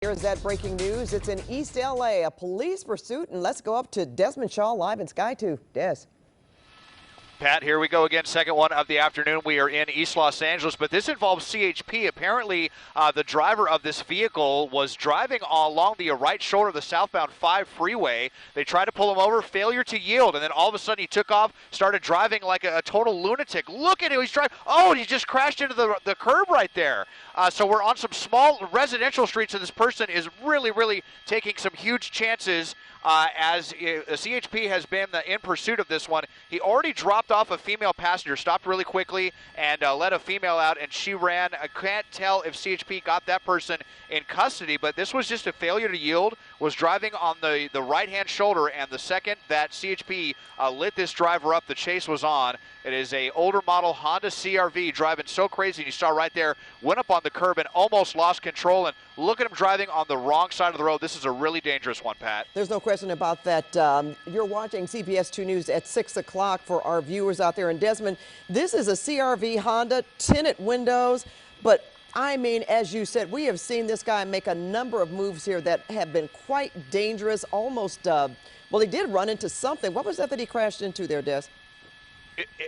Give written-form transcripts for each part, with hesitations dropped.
Here's that breaking news. It's in East LA, a police pursuit, and let's go up to Desmond Shaw live in Sky 2. Des. Pat, here we go again, second one of the afternoon. We are in East Los Angeles, but this involves CHP. Apparently, the driver of this vehicle was driving along the right shoulder of the southbound 5 freeway. They tried to pull him over, failure to yield, and then all of a sudden he took off, started driving like a total lunatic. Look at him, he's driving. Oh, he just crashed into the curb right there. So we're on some small residential streets, and this person is really taking some huge chances as CHP has been in pursuit of this one. He already dropped off a female passenger, stopped really quickly, and let a female out, and she ran. I can't tell if CHP got that person in custody, but this was just a failure to yield, was driving on the right-hand shoulder, and the second that CHP lit this driver up, the chase was on. It is a older model Honda CRV driving so crazy, and you saw right there, went up on the curb and almost lost control, and look at him driving on the wrong side of the road. This is a really dangerous one, Pat. There's no question about that. You're watching CBS 2 News at 6 o'clock for our viewers out there in Desmond. This is a CRV Honda, tinted windows, but I mean, as you said, we have seen this guy make a number of moves here that have been quite dangerous, almost, well, he did run into something. What was that he crashed into there, Des?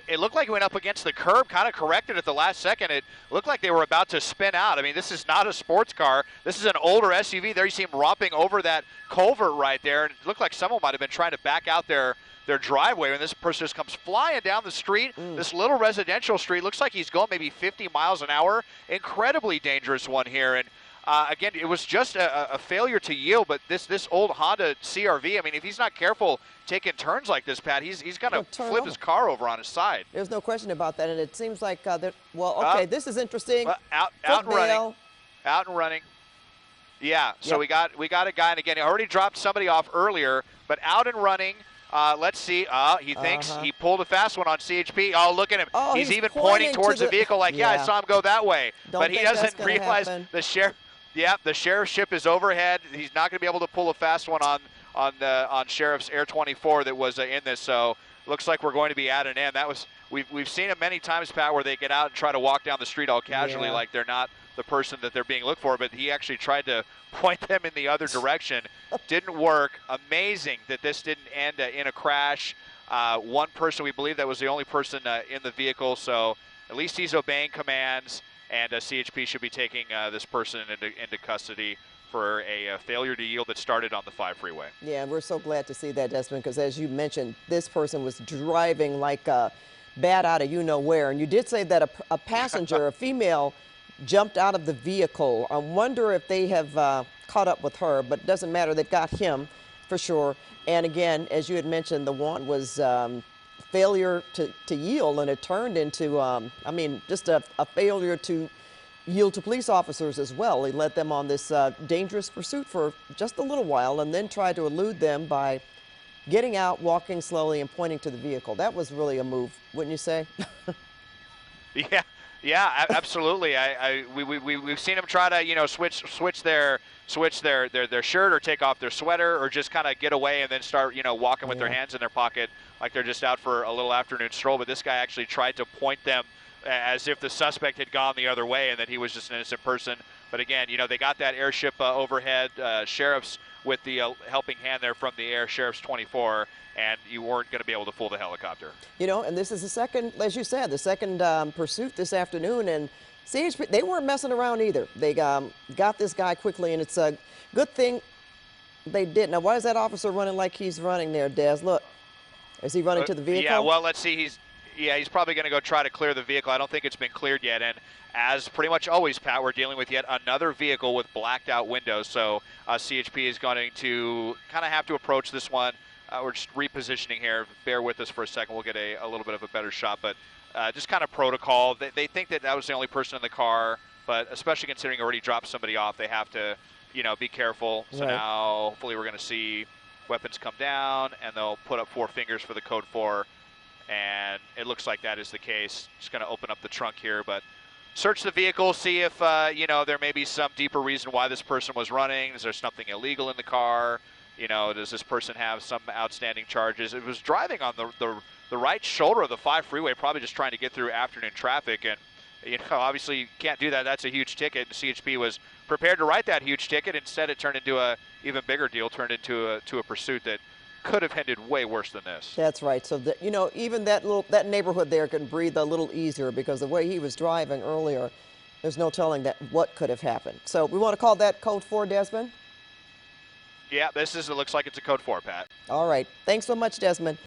It looked like he went up against the curb, kind of corrected at the last second. It looked like they were about to spin out. I mean, this is not a sports car. This is an older SUV. There you see him romping over that culvert right there. And it looked like someone might have been trying to back out their driveway, and this person just comes flying down the street. This little residential street. Looks like he's going maybe 50 miles an hour. Incredibly dangerous one here. And again, it was just a failure to yield, but this old Honda CRV, I mean, if he's not careful taking turns like this, Pat, he's going to flip his car over on his side. There's no question about that, and it seems like, well, okay, this is interesting. Out and running. Out and running. Yeah, so we got a guy, and again, he already dropped somebody off earlier, but out and running. Let's see. He thinks he pulled a fast one on CHP. Oh, look at him. Oh, he's even pointing towards the vehicle like, yeah, I saw him go that way. But he doesn't realize the sheriff. Yeah, the sheriff's ship is overhead. He's not going to be able to pull a fast one on Sheriff's Air 24 that was in this. So looks like we're going to be at an end. That was we've seen it many times, Pat, where they get out and try to walk down the street all casually like they're not the person that they're being looked for. But he actually tried to point them in the other direction. Didn't work. Amazing that this didn't end in a crash. One person, we believe that was the only person in the vehicle. So at least he's obeying commands. And CHP should be taking this person into custody for a failure to yield that started on the 5 freeway. Yeah, we're so glad to see that, Desmond, because as you mentioned, this person was driving like a bat out of you-know-where. And you did say that a passenger, a female, jumped out of the vehicle. I wonder if they have caught up with her, but it doesn't matter. They've got him for sure. And again, as you had mentioned, the one was failure to yield, and it turned into, I mean, just a failure to yield to police officers as well. He led them on this dangerous pursuit for just a little while and then tried to elude them by getting out, walking slowly, and pointing to the vehicle. That was really a move, wouldn't you say? Yeah, absolutely. We've seen them try to, switch their shirt or take off their sweater or just kind of get away and then start, walking with their hands in their pocket like they're just out for a little afternoon stroll. But this guy actually tried to point them as if the suspect had gone the other way and that he was just an innocent person. But again, they got that airship overhead, sheriffs with the helping hand there from the air, Sheriff's 24, and you weren't going to be able to fool the helicopter. And this is the second, as you said, the second pursuit this afternoon, and CHP, they weren't messing around either. They got this guy quickly, and it's a good thing they did. Now, why is that officer running like he's running there, Des? Look, is he running to the vehicle? Yeah, well, let's see. He's probably going to go try to clear the vehicle. I don't think it's been cleared yet, and as pretty much always, Pat, we're dealing with yet another vehicle with blacked out windows, so CHP is going to kind of have to approach this one. We're just repositioning here. Bear with us for a second. We'll get a little bit of a better shot, but just kind of protocol. They think that was the only person in the car, but especially considering already dropped somebody off, they have to, be careful. So now hopefully we're going to see weapons come down, and they'll put up 4 fingers for the code 4, and it looks like that is the case. Just going to open up the trunk here, but search the vehicle, see if, there may be some deeper reason why this person was running. Is there something illegal in the car? Does this person have some outstanding charges? It was driving on the right shoulder of the 5 freeway, probably just trying to get through afternoon traffic, and You know, obviously you can't do that. That's a huge ticket. And CHP was prepared to write that huge ticket. Instead, it turned into a even bigger deal, turned into a pursuit that could have ended way worse than this. That's right. So that, you know, even that neighborhood there can breathe a little easier because the way he was driving earlier, there's no telling that what could have happened. So we want to call that code 4, Desmond? Yeah, it looks like it's a code 4, Pat. All right. Thanks so much, Desmond.